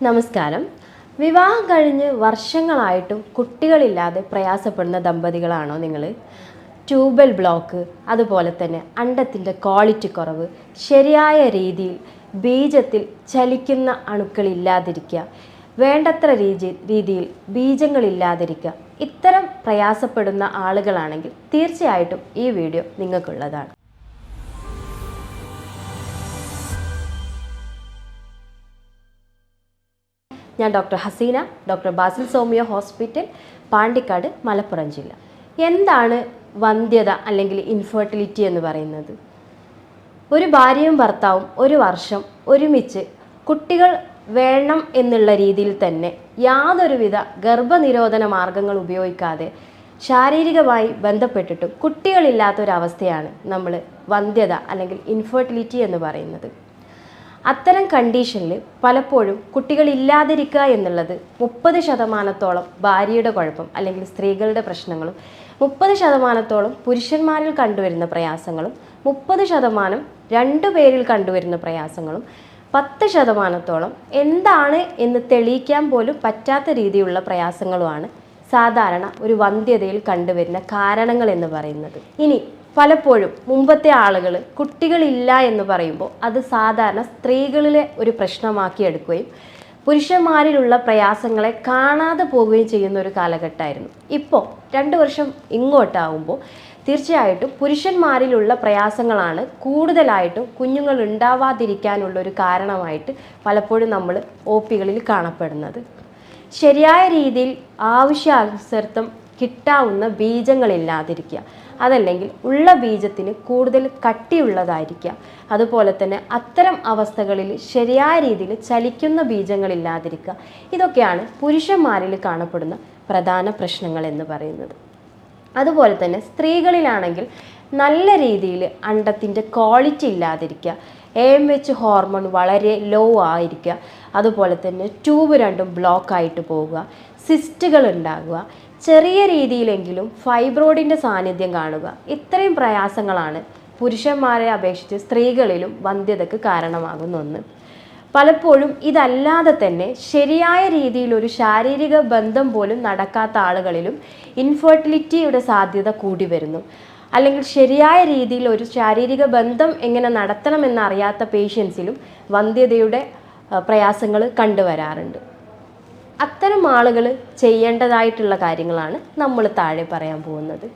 നമസ്കാരം. വിവാഹം കഴിഞ്ഞ് വർഷങ്ങളായിട്ടും കുട്ടികളില്ലാതെ പ്രയാസപ്പെടുന്ന ദമ്പതികളാണോ നിങ്ങൾ? ട്യൂബൽ ബ്ലോക്ക്, അതുപോലെ തന്നെ അണ്ടത്തിൻ്റെ ക്വാളിറ്റി കുറവ്, ശരിയായ രീതിയിൽ ബീജത്തിൽ ചലിക്കുന്ന അണുക്കളില്ലാതിരിക്കുക, വേണ്ടത്ര രീതിയിൽ ബീജങ്ങളില്ലാതിരിക്കുക, ഇത്തരം പ്രയാസപ്പെടുന്ന ആളുകളാണെങ്കിൽ തീർച്ചയായിട്ടും ഈ വീഡിയോ നിങ്ങൾക്കുള്ളതാണ്. ഞാൻ ഡോക്ടർ ഹസീന, ഡോക്ടർ ബാസിൽ സോമിയോ ഹോസ്പിറ്റൽ, പാണ്ടിക്കാട്, മലപ്പുറം ജില്ല. എന്താണ് വന്ധ്യത അല്ലെങ്കിൽ ഇൻഫെർട്ടിലിറ്റി എന്ന് പറയുന്നത്? ഒരു ഭാര്യയും ഭർത്താവും ഒരു വർഷം ഒരുമിച്ച് കുട്ടികൾ വേണം എന്നുള്ള രീതിയിൽ തന്നെ യാതൊരുവിധ ഗർഭനിരോധന മാർഗങ്ങൾ ഉപയോഗിക്കാതെ ശാരീരികമായി ബന്ധപ്പെട്ടിട്ടും കുട്ടികളില്ലാത്തൊരവസ്ഥയാണ് നമ്മൾ വന്ധ്യത അല്ലെങ്കിൽ ഇൻഫെർട്ടിലിറ്റി എന്ന് പറയുന്നത്. അത്തരം കണ്ടീഷനിൽ പലപ്പോഴും കുട്ടികളില്ലാതിരിക്കുക എന്നുള്ളത് 30% ഭാര്യയുടെ കുഴപ്പം അല്ലെങ്കിൽ സ്ത്രീകളുടെ പ്രശ്നങ്ങളും, 30% പുരുഷന്മാരിൽ കണ്ടുവരുന്ന പ്രയാസങ്ങളും, 30% രണ്ടുപേരിൽ കണ്ടുവരുന്ന പ്രയാസങ്ങളും, 10% എന്താണ് എന്ന് തെളിയിക്കാൻ പോലും പറ്റാത്ത രീതിയിലുള്ള പ്രയാസങ്ങളുമാണ് സാധാരണ ഒരു വന്ധ്യതയിൽ കണ്ടുവരുന്ന കാരണങ്ങൾ എന്ന് പറയുന്നത്. ഇനി പലപ്പോഴും മുമ്പത്തെ ആളുകൾ കുട്ടികളില്ല എന്ന് പറയുമ്പോൾ അത് സാധാരണ സ്ത്രീകളിലെ ഒരു പ്രശ്നമാക്കി എടുക്കുകയും പുരുഷന്മാരിലുള്ള പ്രയാസങ്ങളെ കാണാതെ പോവുകയും ചെയ്യുന്ന ഒരു കാലഘട്ടമായിരുന്നു. ഇപ്പോൾ 2 വർഷം ഇങ്ങോട്ടാകുമ്പോൾ തീർച്ചയായിട്ടും പുരുഷന്മാരിലുള്ള പ്രയാസങ്ങളാണ് കൂടുതലായിട്ടും കുഞ്ഞുങ്ങൾ ഉണ്ടാവാതിരിക്കാനുള്ളൊരു കാരണമായിട്ട് പലപ്പോഴും നമ്മൾ OPകളിൽ കാണപ്പെടുന്നത്. ശരിയായ രീതിയിൽ ആവശ്യാനുസരണം കിട്ടാവുന്ന ബീജങ്ങളില്ലാതിരിക്കുക, അതല്ലെങ്കിൽ ഉള്ള ബീജത്തിന് കൂടുതൽ കട്ടിയുള്ളതായിരിക്കുക, അതുപോലെ തന്നെ അത്തരം അവസ്ഥകളിൽ ശരിയായ രീതിയിൽ ചലിക്കുന്ന ബീജങ്ങളില്ലാതിരിക്കുക, ഇതൊക്കെയാണ് പുരുഷന്മാരിൽ കാണപ്പെടുന്ന പ്രധാന പ്രശ്നങ്ങൾ എന്ന് പറയുന്നത്. അതുപോലെ തന്നെ സ്ത്രീകളിലാണെങ്കിൽ നല്ല രീതിയിൽ അണ്ടത്തിൻ്റെ ക്വാളിറ്റി ഇല്ലാതിരിക്കുക, AMH ഹോർമോൺ വളരെ ലോ ആയിരിക്കുക, അതുപോലെ തന്നെ ട്യൂബ് രണ്ടും ബ്ലോക്കായിട്ട് പോവുക, സിസ്റ്റുകൾ ഉണ്ടാകുക, ചെറിയ രീതിയിലെങ്കിലും ഫൈബ്രോയിഡിൻ്റെ സാന്നിധ്യം കാണുക, ഇത്രയും പ്രയാസങ്ങളാണ് പുരുഷന്മാരെ അപേക്ഷിച്ച് സ്ത്രീകളിലും വന്ധ്യതയ്ക്ക് കാരണമാകുന്ന ഒന്ന്. പലപ്പോഴും ഇതല്ലാതെ തന്നെ ശരിയായ രീതിയിലൊരു ശാരീരിക ബന്ധം പോലും നടക്കാത്ത ആളുകളിലും ഇൻഫെർട്ടിലിറ്റിയുടെ സാധ്യത കൂടി വരുന്നു. അല്ലെങ്കിൽ ശരിയായ രീതിയിൽ ഒരു ശാരീരിക ബന്ധം എങ്ങനെ നടത്തണമെന്നറിയാത്ത പേഷ്യൻസിലും വന്ധ്യതയുടെ പ്രയാസങ്ങൾ കണ്ടുവരാറുണ്ട്. അത്തരം ആളുകൾ ചെയ്യേണ്ടതായിട്ടുള്ള കാര്യങ്ങളാണ് നമ്മൾ താഴെ പറയാൻ പോകുന്നത്.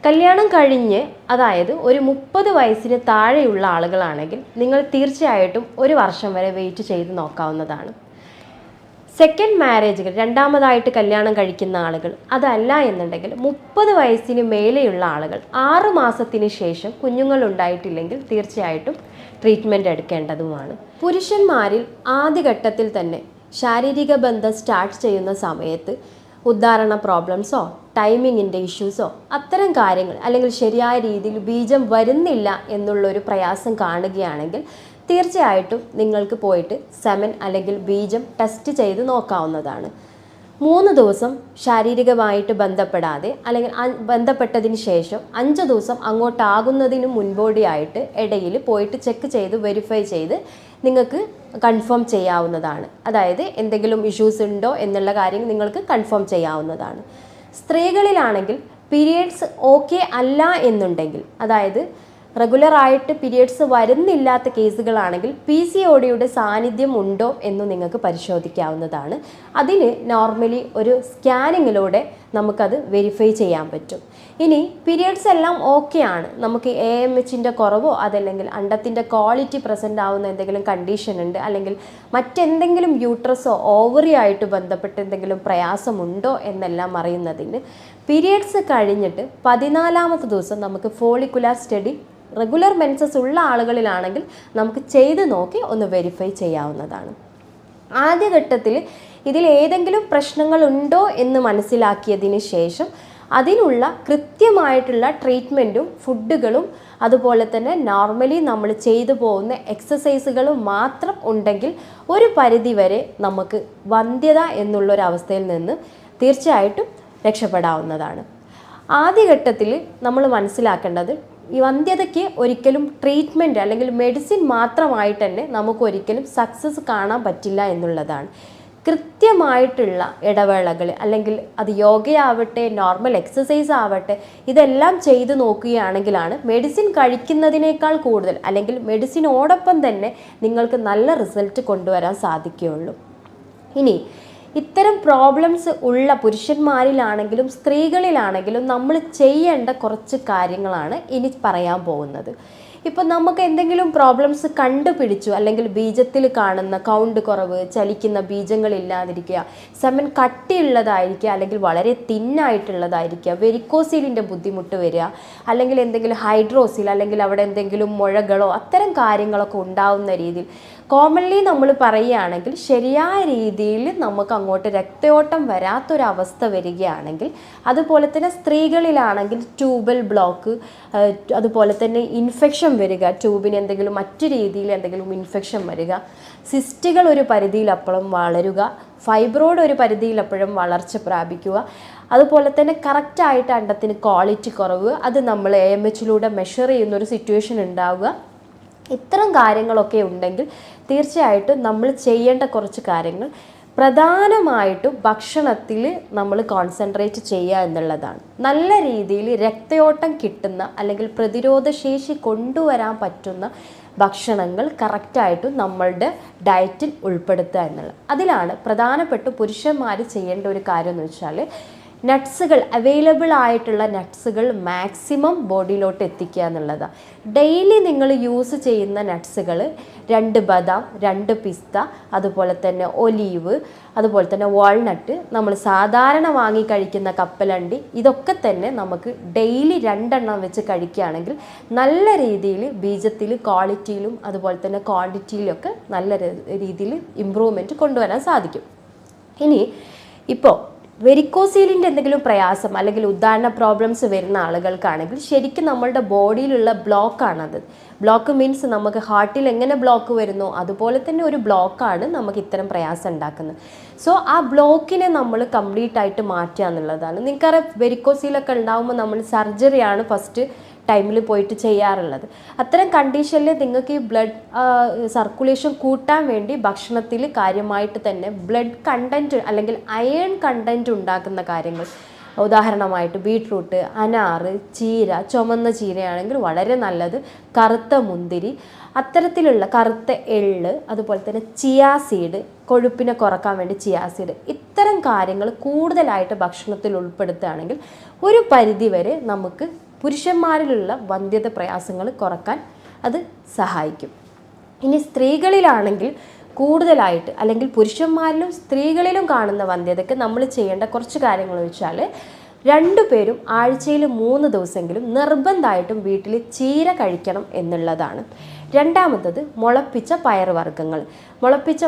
കല്യാണം കഴിഞ്ഞ്, അതായത് ഒരു 30 വയസ്സിന് താഴെയുള്ള ആളുകളാണെങ്കിൽ നിങ്ങൾ തീർച്ചയായിട്ടും 1 വർഷം വരെ വെയിറ്റ് ചെയ്ത് നോക്കാവുന്നതാണ്. സെക്കൻഡ് മാരേജുകൾ, രണ്ടാമതായിട്ട് കല്യാണം കഴിക്കുന്ന ആളുകൾ, അതല്ല എന്നുണ്ടെങ്കിൽ 30 വയസ്സിന് മേലെയുള്ള ആളുകൾ 6 മാസത്തിന് ശേഷം കുഞ്ഞുങ്ങൾ ഉണ്ടായിട്ടില്ലെങ്കിൽ തീർച്ചയായിട്ടും ട്രീറ്റ്മെൻറ്റ് എടുക്കേണ്ടതുമാണ്. പുരുഷന്മാരിൽ ആദ്യഘട്ടത്തിൽ തന്നെ ശാരീരിക ബന്ധം സ്റ്റാർട്ട് ചെയ്യുന്ന സമയത്ത് ഉദ്ധാരണ പ്രോബ്ലംസോ ടൈമിങ്ങിൻ്റെ ഇഷ്യൂസോ അത്തരം കാര്യങ്ങൾ, അല്ലെങ്കിൽ ശരിയായ രീതിയിൽ ബീജം വരുന്നില്ല എന്നുള്ളൊരു പ്രയാസം കാണുകയാണെങ്കിൽ തീർച്ചയായിട്ടും നിങ്ങൾക്ക് പോയിട്ട് സെമൻ അല്ലെങ്കിൽ ബീജം ടെസ്റ്റ് ചെയ്ത് നോക്കാവുന്നതാണ്. 3 ദിവസം ശാരീരികമായിട്ട് ബന്ധപ്പെടാതെ, അല്ലെങ്കിൽ ബന്ധപ്പെട്ടതിന് ശേഷം 5 ദിവസം അങ്ങോട്ടാകുന്നതിന് മുൻപോടിയായിട്ട് ഇടയിൽ പോയിട്ട് ചെക്ക് ചെയ്ത് വെരിഫൈ ചെയ്ത് നിങ്ങൾക്ക് കൺഫേം ചെയ്യാവുന്നതാണ്. അതായത് എന്തെങ്കിലും ഇഷ്യൂസ് ഉണ്ടോ എന്നുള്ള കാര്യം നിങ്ങൾക്ക് കൺഫേം ചെയ്യാവുന്നതാണ്. സ്ത്രീകളിലാണെങ്കിൽ പീരിയഡ്സ് ഓക്കെ അല്ല എന്നുണ്ടെങ്കിൽ, അതായത് റെഗുലറായിട്ട് പീരിയഡ്സ് വരുന്നില്ലാത്ത കേസുകളാണെങ്കിൽ PCODയുടെ സാന്നിധ്യം ഉണ്ടോ എന്ന് നിങ്ങൾക്ക് പരിശോധിക്കാവുന്നതാണ്. അതിന് നോർമലി ഒരു സ്കാനിങ്ങിലൂടെ നമുക്കത് വെരിഫൈ ചെയ്യാൻ പറ്റും. ഇനി പീരിയഡ്സ് എല്ലാം ഓക്കെയാണ്, നമുക്ക് AMHൻ്റെ കുറവോ അതല്ലെങ്കിൽ അണ്ടത്തിൻ്റെ ക്വാളിറ്റി പ്രസൻ്റ് ആവുന്ന എന്തെങ്കിലും കണ്ടീഷൻ ഉണ്ട്, അല്ലെങ്കിൽ മറ്റെന്തെങ്കിലും യൂട്രസോ ഓവറി ആയിട്ട് ബന്ധപ്പെട്ട് എന്തെങ്കിലും പ്രയാസമുണ്ടോ എന്നെല്ലാം അറിയുന്നതിന് പീരിയഡ്സ് കഴിഞ്ഞിട്ട് 14ാമത്തെ ദിവസം നമുക്ക് ഫോളിക്കുലാർ സ്റ്റഡി, റെഗുലർ മെൻസസ് ഉള്ള ആളുകളിലാണെങ്കിൽ നമുക്ക് ചെയ്ത് നോക്കി ഒന്ന് വെരിഫൈ ചെയ്യാവുന്നതാണ്. ആദ്യഘട്ടത്തിൽ ഇതിൽ ഏതെങ്കിലും പ്രശ്നങ്ങൾ ഉണ്ടോ എന്ന് മനസ്സിലാക്കിയതിന് ശേഷം അതിനുള്ള കൃത്യമായിട്ടുള്ള ട്രീറ്റ്മെൻറ്റും ഫുഡുകളും, അതുപോലെ തന്നെ നോർമലി നമ്മൾ ചെയ്തു പോകുന്ന എക്സസൈസുകളും മാത്രം ഉണ്ടെങ്കിൽ ഒരു പരിധിവരെ നമുക്ക് വന്ധ്യത എന്നുള്ളൊരവസ്ഥയിൽ നിന്ന് തീർച്ചയായിട്ടും രക്ഷപ്പെടാവുന്നതാണ്. ആദ്യഘട്ടത്തിൽ നമ്മൾ മനസ്സിലാക്കേണ്ടത് ഈ വന്ധ്യതയ്ക്ക് ഒരിക്കലും ട്രീറ്റ്മെൻറ്റ് അല്ലെങ്കിൽ മെഡിസിൻ മാത്രമായിട്ട് തന്നെ നമുക്ക് ഒരിക്കലും സക്സസ് കാണാൻ പറ്റില്ല എന്നുള്ളതാണ്. കൃത്യമായിട്ടുള്ള ഇടവേളകൾ, അല്ലെങ്കിൽ അത് യോഗയാവട്ടെ നോർമൽ എക്സസൈസ് ആവട്ടെ, ഇതെല്ലാം ചെയ്തു നോക്കുകയാണെങ്കിലാണ് മെഡിസിൻ കഴിക്കുന്നതിനേക്കാൾ കൂടുതൽ, അല്ലെങ്കിൽ മെഡിസിനോടൊപ്പം തന്നെ നിങ്ങൾക്ക് നല്ല റിസൾട്ട് കൊണ്ടുവരാൻ സാധിക്കുകയുള്ളൂ. ഇനി ഇത്തരം പ്രോബ്ലംസ് ഉള്ള പുരുഷന്മാരിലാണെങ്കിലും സ്ത്രീകളിലാണെങ്കിലും നമ്മൾ ചെയ്യേണ്ട കുറച്ച് കാര്യങ്ങളാണ് ഇനി പറയാൻ പോകുന്നത്. ഇപ്പം നമുക്ക് എന്തെങ്കിലും പ്രോബ്ലംസ് കണ്ടുപിടിച്ചു, അല്ലെങ്കിൽ ബീജത്തിൽ കാണുന്ന കൗണ്ട് കുറവ്, ചലിക്കുന്ന ബീജങ്ങളില്ലാതിരിക്കുക, സെമൻ കട്ടിയുള്ളതായിരിക്കുക, അല്ലെങ്കിൽ വളരെ തിന്നായിട്ടുള്ളതായിരിക്കുക, വെരിക്കോസീലിൻ്റെ ബുദ്ധിമുട്ട് വരിക, അല്ലെങ്കിൽ എന്തെങ്കിലും ഹൈഡ്രോസിൽ, അല്ലെങ്കിൽ അവിടെ എന്തെങ്കിലും മുഴകളോ അത്തരം കാര്യങ്ങളൊക്കെ ഉണ്ടാവുന്ന രീതിയിൽ കോമൺലി നമ്മൾ പറയുകയാണെങ്കിൽ ശരിയായ രീതിയിൽ നമുക്ക് അങ്ങോട്ട് രക്തയോട്ടം വരാത്തൊരവസ്ഥ വരികയാണെങ്കിൽ, അതുപോലെ തന്നെ സ്ത്രീകളിലാണെങ്കിൽ ട്യൂബൽ ബ്ലോക്ക്, അതുപോലെ തന്നെ ഇൻഫെക്ഷൻ വരിക, ട്യൂബിന് എന്തെങ്കിലും മറ്റു രീതിയിൽ എന്തെങ്കിലും ഇൻഫെക്ഷൻ വരിക, സിസ്റ്റുകൾ ഒരു പരിധിയിൽ അപ്പോഴും വളരുക, ഫൈബ്രോയിഡ് ഒരു പരിധിയിൽ അപ്പോഴും വളർച്ച പ്രാപിക്കുക, അതുപോലെ തന്നെ കറക്റ്റായിട്ട് അണ്ടത്തിന് ക്വാളിറ്റി കുറവ്, അത് നമ്മൾ AMH മെഷർ ചെയ്യുന്നൊരു സിറ്റുവേഷൻ ഉണ്ടാവുക. ഇത്തരം കാര്യങ്ങളൊക്കെ ഉണ്ടെങ്കിൽ തീർച്ചയായിട്ടും നമ്മൾ ചെയ്യേണ്ട കുറച്ച് കാര്യങ്ങൾ പ്രധാനമായിട്ടും ഭക്ഷണത്തിൽ നമ്മൾ കോൺസെൻട്രേറ്റ് ചെയ്യുക എന്നുള്ളതാണ്. നല്ല രീതിയിൽ രക്തയോട്ടം കിട്ടുന്ന, അല്ലെങ്കിൽ പ്രതിരോധശേഷി കൊണ്ടുവരാൻ പറ്റുന്ന ഭക്ഷണങ്ങൾ കറക്റ്റായിട്ടും നമ്മളുടെ ഡയറ്റിൽ ഉൾപ്പെടുത്തുക എന്നുള്ളത്. അതിലാണ് പ്രധാനപ്പെട്ട പുരുഷന്മാർ ചെയ്യേണ്ട ഒരു കാര്യം എന്ന് വെച്ചാൽ, നട്ട്സുകൾ, അവൈലബിൾ ആയിട്ടുള്ള നട്ട്സുകൾ മാക്സിമം ബോഡിയിലോട്ട് എത്തിക്കുക എന്നുള്ളതാണ്. ഡെയിലി നിങ്ങൾ യൂസ് ചെയ്യുന്ന നട്ട്സുകൾ 2 ബദാം, 2 പിസ്ത, അതുപോലെ തന്നെ ഒലീവ്, അതുപോലെ തന്നെ വാൾനട്ട്, നമ്മൾ സാധാരണ വാങ്ങി കഴിക്കുന്ന കപ്പലണ്ടി, ഇതൊക്കെ തന്നെ നമുക്ക് ഡെയിലി 2 എണ്ണം വെച്ച് കഴിക്കുകയാണെങ്കിൽ നല്ല രീതിയിൽ ബീജത്തിൽ ക്വാളിറ്റിയിലും അതുപോലെ തന്നെ ക്വാണ്ടിറ്റിയിലൊക്കെ നല്ല രീതിയിൽ ഇമ്പ്രൂവ്മെൻറ്റ് കൊണ്ടുവരാൻ സാധിക്കും. ഇനി ഇപ്പോൾ വെരിക്കോസീലിൻ്റെ എന്തെങ്കിലും പ്രയാസം, അല്ലെങ്കിൽ ഉദാഹരണ പ്രോബ്ലംസ് വരുന്ന ആളുകൾക്കാണെങ്കിൽ ശരിക്കും നമ്മളുടെ ബോഡിയിലുള്ള ബ്ലോക്കാണത്. ബ്ലോക്ക് മീൻസ് നമുക്ക് ഹാർട്ടിൽ എങ്ങനെ ബ്ലോക്ക് വരുന്നോ അതുപോലെ തന്നെ ഒരു ബ്ലോക്കാണ് നമുക്ക് ഇത്തരം പ്രയാസം ഉണ്ടാക്കുന്നത്. സോ ആ ബ്ലോക്കിനെ നമ്മൾ കംപ്ലീറ്റ് ആയിട്ട് മാറ്റുക എന്നുള്ളതാണ്. നിങ്ങൾക്കറിയാം, വെരിക്കോസീലൊക്കെ ഉണ്ടാകുമ്പോൾ നമ്മൾ സർജറിയാണ് ഫസ്റ്റ് ടൈമിൽ പോയിട്ട് ചെയ്യാറുള്ളത്. അത്തരം കണ്ടീഷനിൽ നിങ്ങൾക്ക് ഈ ബ്ലഡ് സർക്കുലേഷൻ കൂട്ടാൻ വേണ്ടി ഭക്ഷണത്തിൽ കാര്യമായിട്ട് തന്നെ ബ്ലഡ് കണ്ടൻറ്റ്, അല്ലെങ്കിൽ അയൺ കണ്ടൻറ്റ് ഉണ്ടാക്കുന്ന കാര്യങ്ങൾ, ഉദാഹരണമായിട്ട് ബീട്രൂട്ട്, അനാറ്, ചീര, ചുമന്ന ചീരയാണെങ്കിൽ വളരെ നല്ലത്, കറുത്ത മുന്തിരി, അത്തരത്തിലുള്ള കറുത്ത എള്ള്, അതുപോലെ തന്നെ ചിയാ സീഡ്, കൊഴുപ്പിനെ കുറക്കാൻ വേണ്ടി ചിയാ സീഡ്, ഇത്തരം കാര്യങ്ങൾ കൂടുതലായിട്ട് ഭക്ഷണത്തിൽ ഉൾപ്പെടുത്തുകയാണെങ്കിൽ ഒരു പരിധിവരെ നമുക്ക് പുരുഷന്മാരിലുള്ള വന്ധ്യത പ്രയാസങ്ങൾ കുറക്കാൻ അത് സഹായിക്കും. ഇനി സ്ത്രീകളിലാണെങ്കിൽ കൂടുതലായിട്ട്, അല്ലെങ്കിൽ പുരുഷന്മാരിലും സ്ത്രീകളിലും കാണുന്ന വന്ധ്യതയ്ക്ക് നമ്മൾ ചെയ്യേണ്ട കുറച്ച് കാര്യങ്ങൾ വെച്ചാൽ, 2 പേരും ആഴ്ചയിൽ 3 ദിവസമെങ്കിലും നിർബന്ധമായിട്ടും വീട്ടിൽ ചീര കഴിക്കണം എന്നുള്ളതാണ്. രണ്ടാമത്തത് മുളപ്പിച്ച പയറുവർഗ്ഗങ്ങൾ.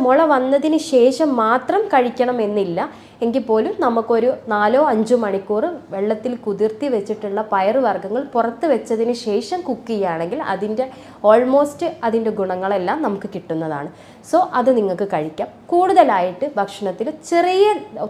മുള വന്നതിന് ശേഷം മാത്രം കഴിക്കണം എന്നില്ല, എങ്കിൽ പോലും നമുക്കൊരു 4-5 മണിക്കൂർ വെള്ളത്തിൽ കുതിർത്തി വെച്ചിട്ടുള്ള പയറുവർഗ്ഗങ്ങൾ പുറത്ത് വെച്ചതിന് ശേഷം കുക്ക് ചെയ്യുകയാണെങ്കിൽ ഓൾമോസ്റ്റ് അതിൻ്റെ ഗുണങ്ങളെല്ലാം നമുക്ക് കിട്ടുന്നതാണ്. സോ അത് നിങ്ങൾക്ക് കഴിക്കാം. കൂടുതലായിട്ട് ഭക്ഷണത്തിൽ ചെറിയ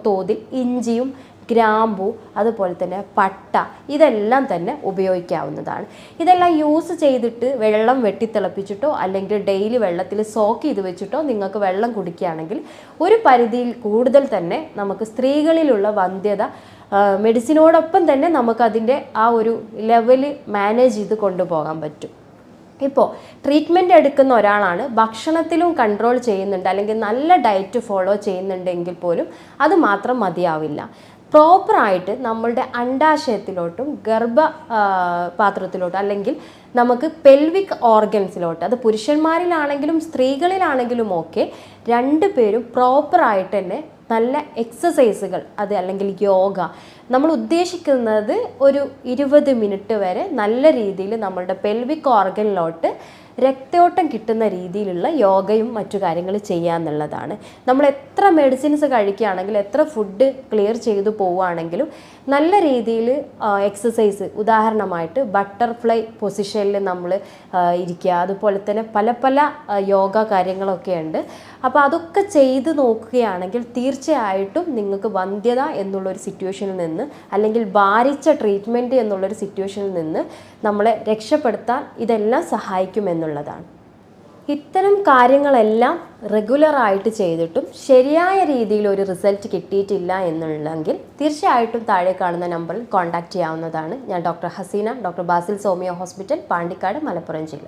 തോതിൽ ഇഞ്ചിയും ഗ്രാമ്പു, അതുപോലെ തന്നെ പട്ട, ഇതെല്ലാം തന്നെ ഉപയോഗിക്കാവുന്നതാണ്. ഇതെല്ലാം യൂസ് ചെയ്തിട്ട് വെള്ളം വെട്ടിത്തിളപ്പിച്ചിട്ടോ അല്ലെങ്കിൽ ഡെയിലി വെള്ളത്തിൽ സോക്ക് ചെയ്ത് വെച്ചിട്ടോ നിങ്ങൾക്ക് വെള്ളം കുടിക്കുകയാണെങ്കിൽ ഒരു പരിധിയിൽ കൂടുതൽ തന്നെ നമുക്ക് സ്ത്രീകളിലുള്ള വന്ധ്യത മെഡിസിനോടൊപ്പം തന്നെ നമുക്കതിൻ്റെ ആ ഒരു ലെവല് മാനേജ് ചെയ്ത് കൊണ്ടുപോകാൻ പറ്റും. ഇപ്പോൾ ട്രീറ്റ്മെൻറ്റ് എടുക്കുന്ന ഒരാളാണ്, ഭക്ഷണത്തിലും കൺട്രോൾ ചെയ്യുന്നുണ്ട്, അല്ലെങ്കിൽ നല്ല ഡയറ്റ് ഫോളോ ചെയ്യുന്നുണ്ടെങ്കിൽ പോലും അത് മാത്രം മതിയാവില്ല. പ്രോപ്പറായിട്ട് നമ്മളുടെ അണ്ടാശയത്തിലോട്ടും പാത്രത്തിലോട്ടും, അല്ലെങ്കിൽ നമുക്ക് പെൽവിക് ഓർഗൻസിലോട്ട്, അത് പുരുഷന്മാരിലാണെങ്കിലും സ്ത്രീകളിലാണെങ്കിലും ഒക്കെ 2 പേരും പ്രോപ്പറായിട്ട് തന്നെ നല്ല എക്സസൈസുകൾ, അത് അല്ലെങ്കിൽ യോഗ, നമ്മൾ ഉദ്ദേശിക്കുന്നത് ഒരു 20 മിനിറ്റ് വരെ നല്ല രീതിയിൽ നമ്മളുടെ പെൽവിക് ഓർഗനിലോട്ട് രക്തയോട്ടം കിട്ടുന്ന രീതിയിലുള്ള യോഗയും മറ്റു കാര്യങ്ങൾ ചെയ്യുക എന്നുള്ളതാണ്. നമ്മൾ എത്ര മെഡിസിൻസ് കഴിക്കുകയാണെങ്കിലും എത്ര ഫുഡ് ക്ലിയർ ചെയ്തു പോവുകയാണെങ്കിലും നല്ല രീതിയിൽ എക്സസൈസ്, ഉദാഹരണമായിട്ട് ബട്ടർഫ്ലൈ പൊസിഷനിൽ നമ്മൾ ഇരിക്കുക, അതുപോലെ തന്നെ പല പല യോഗ കാര്യങ്ങളൊക്കെ ഉണ്ട്. അപ്പോൾ അതൊക്കെ ചെയ്ത് നോക്കുകയാണെങ്കിൽ തീർച്ചയായിട്ടും നിങ്ങൾക്ക് വന്ധ്യത എന്നുള്ളൊരു സിറ്റുവേഷനിൽ നിന്ന്, അല്ലെങ്കിൽ ഭാരിച്ച ട്രീറ്റ്മെൻറ്റ് എന്നുള്ളൊരു സിറ്റുവേഷനിൽ നിന്ന് നമ്മളെ രക്ഷപ്പെടുത്താൻ ഇതെല്ലാം സഹായിക്കുമെന്നുള്ളതാണ്. ഇത്തരം കാര്യങ്ങളെല്ലാം റെഗുലറായിട്ട് ചെയ്തിട്ടും ശരിയായ രീതിയിൽ ഒരു റിസൾട്ട് കിട്ടിയിട്ടില്ല എന്നുള്ളെങ്കിൽ തീർച്ചയായിട്ടും താഴെ കാണുന്ന നമ്പറിൽ കോൺടാക്റ്റ് ചെയ്യാവുന്നതാണ്. ഞാൻ ഡോക്ടർ ഹസീന, ഡോക്ടർ ബാസിൽ സോമിയോ ഹോസ്പിറ്റൽ, പാണ്ടിക്കാട്, മലപ്പുറം ജില്ല.